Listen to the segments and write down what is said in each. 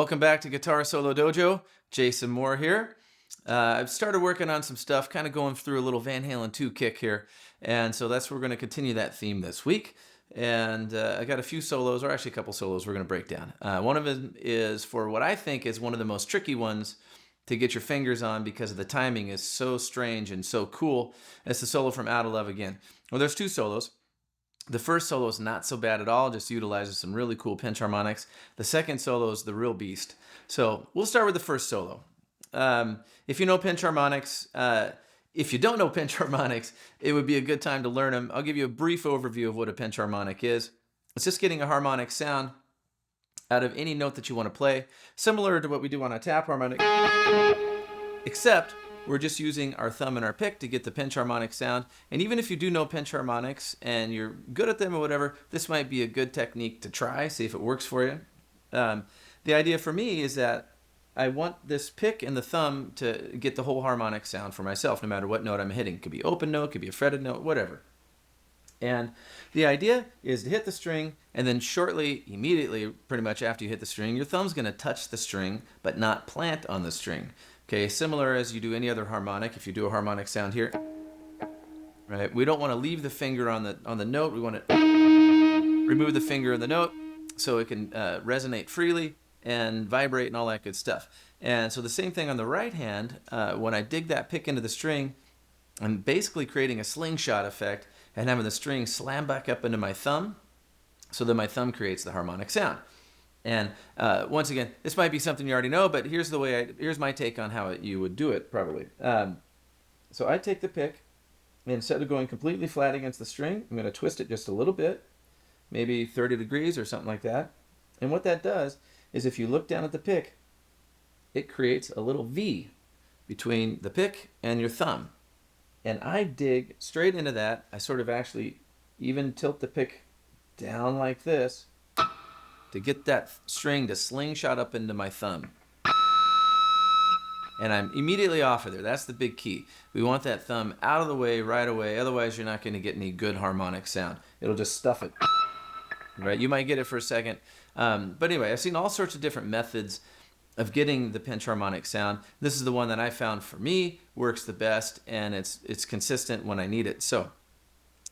Welcome back to Guitar Solo Dojo. Jason Moore here. I've started working on some stuff, kind of going through a little Van Halen II kick here. And so that's where we're going to continue that theme this week. And I got a few solos, or actually a couple solos we're going to break down. One of them is for what I think is one of the most tricky ones to get your fingers on because the timing is so strange and so cool. It's the solo from Outta Love Again. Well, there's two solos. The first solo is not so bad at all, just utilizes some really cool pinch harmonics. The second solo is the real beast. So we'll start with the first solo. If you know pinch harmonics, if you don't know pinch harmonics, it would be a good time to learn them. I'll give you a brief overview of what a pinch harmonic is. It's just getting a harmonic sound out of any note that you want to play, similar to what we do on a tap harmonic, except we're just using our thumb and our pick to get the pinch harmonic sound. And even if you do know pinch harmonics and you're good at them or whatever, this might be a good technique to try, see if it works for you. The idea for me is that I want this pick and the thumb to get the whole harmonic sound for myself, no matter what note I'm hitting. It could be open note, could be a fretted note, whatever. And the idea is to hit the string, and then shortly, immediately, pretty much after you hit the string, your thumb's going to touch the string, but not plant on the string. Okay, similar as you do any other harmonic. If you do a harmonic sound here, right? We don't want to leave the finger on the note. We want to remove the finger of the note so it can resonate freely and vibrate and all that good stuff. And so the same thing on the right hand. When I dig that pick into the string, I'm basically creating a slingshot effect and having the string slam back up into my thumb, so that my thumb creates the harmonic sound. And once again, this might be something you already know, but here's my take on how you would do it probably. So I take the pick, and instead of going completely flat against the string, I'm going to twist it just a little bit, maybe 30 degrees or something like that. And what that does is if you look down at the pick, it creates a little V between the pick and your thumb. And I dig straight into that. I sort of actually even tilt the pick down like this to get that string to slingshot up into my thumb. And I'm immediately off of there. That's the big key. We want that thumb out of the way right away. Otherwise, you're not going to get any good harmonic sound. It'll just stuff it. Right? You might get it for a second. But anyway, I've seen all sorts of different methods of getting the pinch harmonic sound. This is the one that I found for me works the best, and it's consistent when I need it. So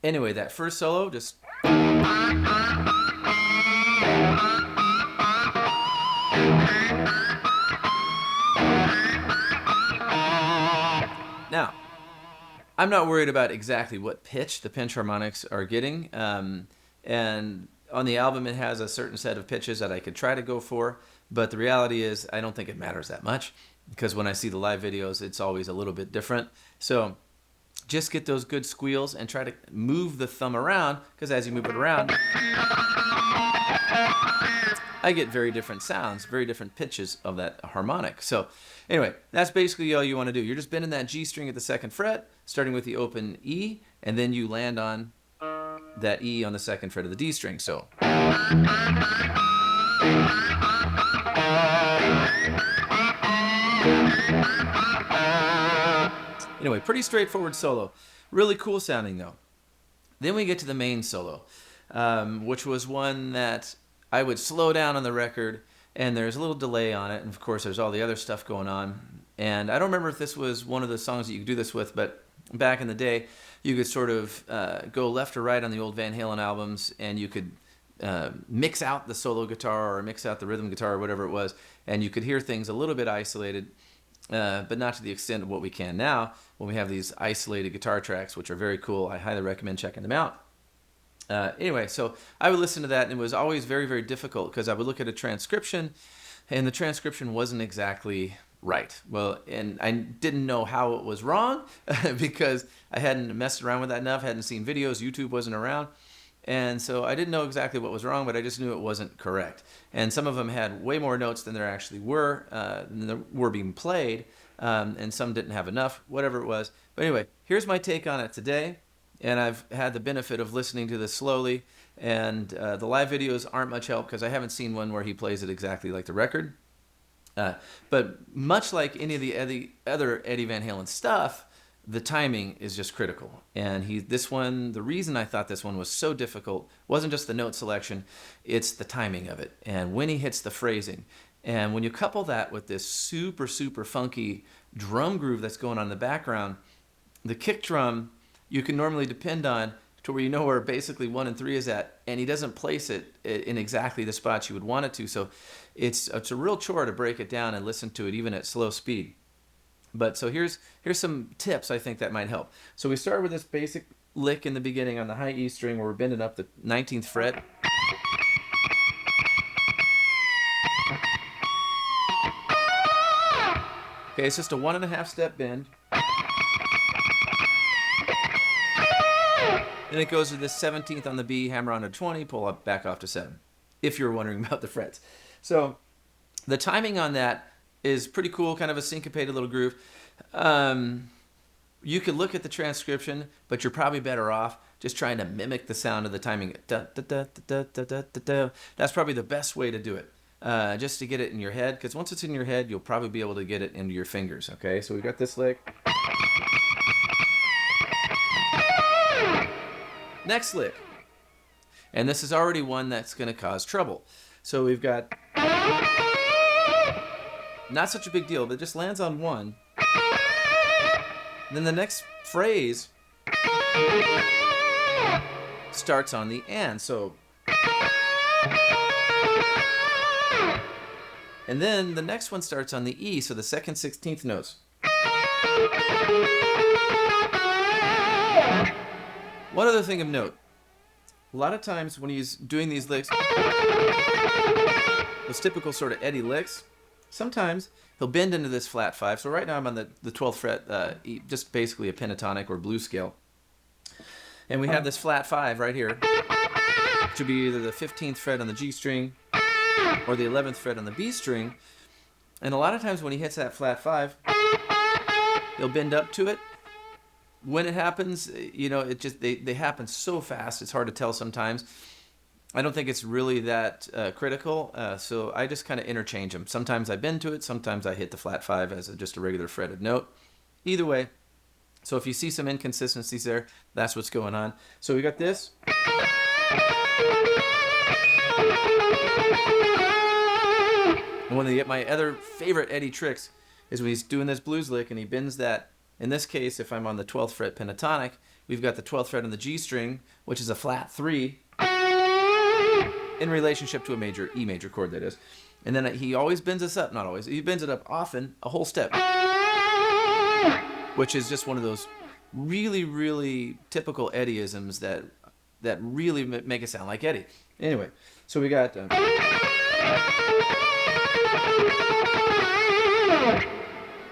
anyway, that first solo, just now, I'm not worried about exactly what pitch the pinch harmonics are getting. And on the album, it has a certain set of pitches that I could try to go for. But the reality is, I don't think it matters that much, because when I see the live videos, it's always a little bit different. So just get those good squeals and try to move the thumb around, because as you move it around, I get very different sounds, very different pitches of that harmonic. So anyway, that's basically all you want to do. You're just bending that G string at the second fret, starting with the open E, and then you land on that E on the second fret of the D string. So anyway, pretty straightforward solo. Really cool sounding though. Then we get to the main solo, which was one that I would slow down on the record, and there's a little delay on it, and of course there's all the other stuff going on. And I don't remember if this was one of the songs that you could do this with, but back in the day, you could sort of go left or right on the old Van Halen albums, and you could mix out the solo guitar or mix out the rhythm guitar or whatever it was, and you could hear things a little bit isolated, but not to the extent of what we can now when we have these isolated guitar tracks, which are very cool. I highly recommend checking them out. Anyway, so I would listen to that, and it was always very, very difficult because I would look at a transcription, and the transcription wasn't exactly right. Well, and I didn't know how it was wrong because I hadn't messed around with that enough, hadn't seen videos, YouTube wasn't around. And so I didn't know exactly what was wrong, but I just knew it wasn't correct. And some of them had way more notes than there actually were, being played, and some didn't have enough, whatever it was. But anyway, here's my take on it today. And I've had the benefit of listening to this slowly, and the live videos aren't much help because I haven't seen one where he plays it exactly like the record. But much like any of the other Eddie Van Halen stuff, the timing is just critical. And the reason I thought this one was so difficult wasn't just the note selection, it's the timing of it. And when he hits the phrasing, And when you couple that with this super, super funky drum groove that's going on in the background, the kick drum you can normally depend on to where you know where basically 1 and 3 is at, and he doesn't place it in exactly the spots you would want it to. So it's a real chore to break it down and listen to it even at slow speed. But so here's some tips I think that might help. So we start with this basic lick in the beginning on the high E string where we're bending up the 19th fret. Okay, it's just a 1.5 step bend. Then it goes to the 17th on the B, hammer on a 20, pull up back off to 7, if you're wondering about the frets. So the timing on that is pretty cool, kind of a syncopated little groove. You could look at the transcription, but you're probably better off just trying to mimic the sound of the timing. Da, da, da, da, da, da, da, da. That's probably the best way to do it, just to get it in your head, because once it's in your head, you'll probably be able to get it into your fingers. Okay, so we got this lick. Next lick. And this is already one that's going to cause trouble. So we've got, not such a big deal, but it just lands on 1. Then the next phrase starts on the and. So, and then the next one starts on the E, so the second 16th notes. One other thing of note, a lot of times when he's doing these licks, those typical sort of Eddie licks, sometimes he'll bend into this flat 5. So right now I'm on the 12th fret, just basically a pentatonic or blues scale. And we have this flat 5 right here, which would be either the 15th fret on the G string or the 11th fret on the B string. And a lot of times when he hits that flat 5, he'll bend up to it. When it happens, you know, it just they happen so fast, it's hard to tell sometimes. I don't think it's really that critical, so I just kind of interchange them. Sometimes I bend to it, sometimes I hit the flat 5 as just a regular fretted note. Either way, so if you see some inconsistencies there, that's what's going on. So we got this. And one of my other favorite Eddie tricks is when he's doing this blues lick and he bends that. In this case, if I'm on the 12th fret pentatonic, we've got the 12th fret on the G string, which is a flat 3, in relationship to a major E major chord, that is. And then he always bends this up, not always, he bends it up often, a whole step, which is just one of those really, really typical Eddieisms that really make it sound like Eddie. Anyway, so we got...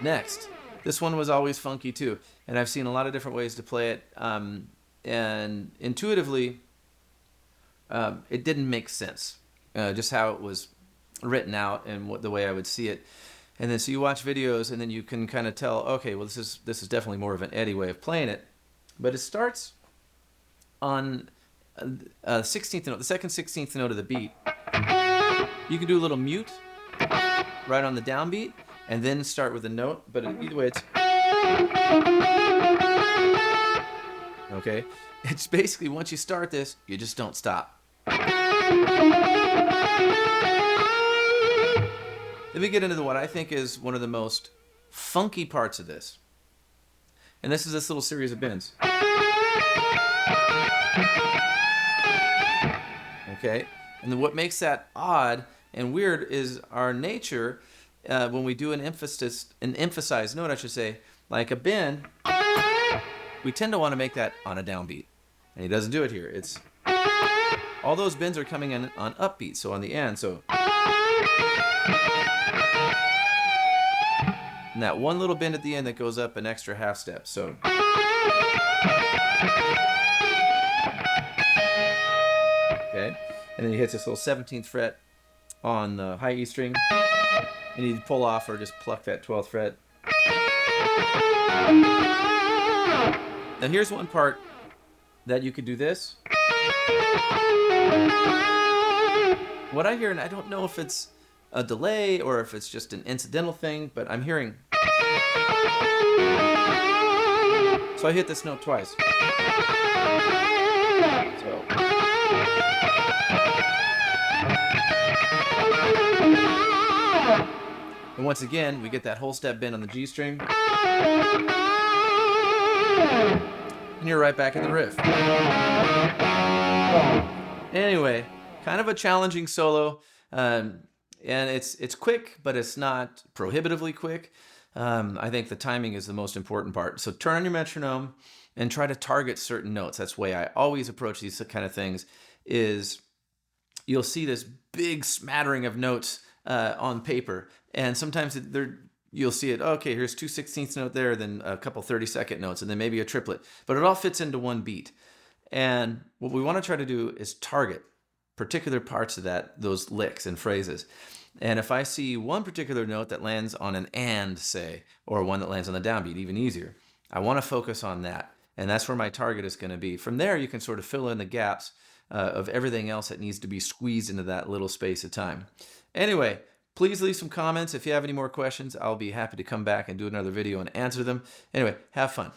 Next. This one was always funky too, and I've seen a lot of different ways to play it, and intuitively, it didn't make sense, just how it was written out and the way I would see it. And then so you watch videos, and then you can kind of tell, okay, well this is definitely more of an Eddie way of playing it. But it starts on 16th note, the second 16th note of the beat. You can do a little mute right on the downbeat, and then start with a note, but either way it's... Okay? It's basically, once you start this, you just don't stop. Let me get into what I think is one of the most funky parts of this. And this is this little series of bends. Okay? And then what makes that odd and weird is our nature... when we do an emphasized note, I should say, like a bend, we tend to want to make that on a downbeat. And he doesn't do it here. It's all those bends are coming in on upbeat, so on the end. So and that one little bend at the end that goes up an extra half step. So okay, and then he hits this little 17th fret on the high E string. And you pull off or just pluck that 12th fret. Now here's one part that you could do this. What I hear, and I don't know if it's a delay or if it's just an incidental thing, but I'm hearing. So I hit this note twice. So. And once again, we get that whole step bend on the G string. And you're right back in the riff. Anyway, kind of a challenging solo. And it's quick, but it's not prohibitively quick. I think the timing is the most important part. So turn on your metronome and try to target certain notes. That's the way I always approach these kind of things. Is you'll see this big smattering of notes on paper, and sometimes you'll see it. Okay, here's 2/16 note there, then a couple 30-second notes, and then maybe a triplet. But it all fits into one beat. And what we want to try to do is target particular parts of those licks and phrases. And if I see one particular note that lands on an and, say, or one that lands on the downbeat, even easier, I want to focus on that. And that's where my target is going to be. From there, you can sort of fill in the gaps of everything else that needs to be squeezed into that little space of time. Anyway, please leave some comments. If you have any more questions, I'll be happy to come back and do another video and answer them. Anyway, have fun.